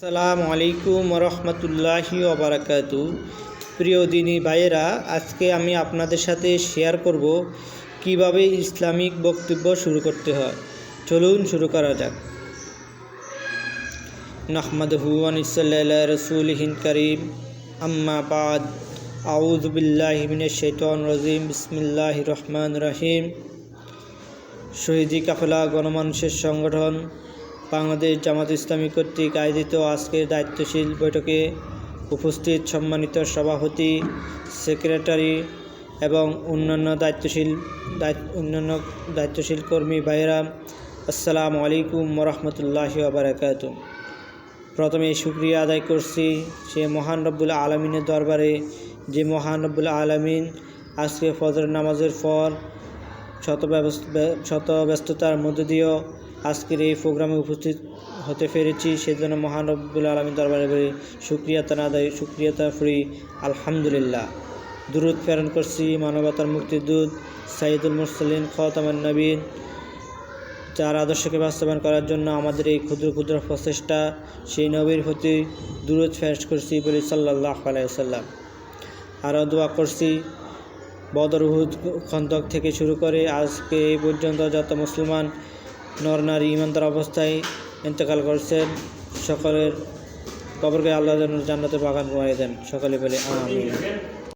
আসসালামু আলাইকুম রহমতুল্লাহি ওবারাকাতু। প্রিয় দিনী ভাইয়েরা, আজকে আমি আপনাদের সাথে শেয়ার করব কিভাবে ইসলামিক বক্তব্য শুরু করতে হয়। চলুন শুরু করা যাক। নাহমাদুহু ওয়া নুসাল্লি আলা রাসূলিহিল কারীম, আম্মা বাদ। আউযু বিল্লাহি মিনাশ শাইতানির রাজিম। বিসমিল্লাহির রহমানির রহিম। শহীদি কাফেলা গণমানুষের সংগঠন বাংলাদেশ জামাত ইসলামী কর্তৃক আয়োজিত আজকের দায়িত্বশীল বৈঠকে উপস্থিত সম্মানিত সভাপতি, সেক্রেটারি এবং অন্যান্য দায়িত্বশীল কর্মী ভাইয়েরা, আসসালামু আলাইকুম রহমতুল্লাহি ওয়া বারাকাতুহু। প্রথমে শুকরিয়া আদায় করছি সে মহান রব্বুল আলমিনের দরবারে, যে মহান রব্বুল আলমিন আজকে ফজর নামাজের পর শত ব্যস্ততার মধ্য দিয়েও আজকের এই প্রোগ্রামে উপস্থিত হতে পেরেছি। সেজন্য মহান রব্বুল আলমীর দরবারে বলি শুকরিয়া ফুরি আলহামদুলিল্লাহ। দুরূদ প্রেরণ করছি মানবতার মুক্তির দূত সাইয়্যিদুল মুরসালিন খাতামুন নবীন, যার আদর্শকে বাস্তবায়ন করার জন্য আমাদের এই ক্ষুদ্র ক্ষুদ্র প্রচেষ্টা, সেই নবীর প্রতি দুরূদ পেশ করছি বলি সাল্লাল্লাহু আলাইহি ওয়াসাল্লাম। আরও দোয়া করছি বদর, উহুদ, খন্দক থেকে শুরু করে আজকে এই পর্যন্ত যত মুসলমান নর নারী ইমানদার অবস্থায় ইন্তেকাল করছেন, সকলের কবরকে আল্লাহ যেন জান্নাতের বাগান বানিয়ে দেন। সকলে বলে আমিন।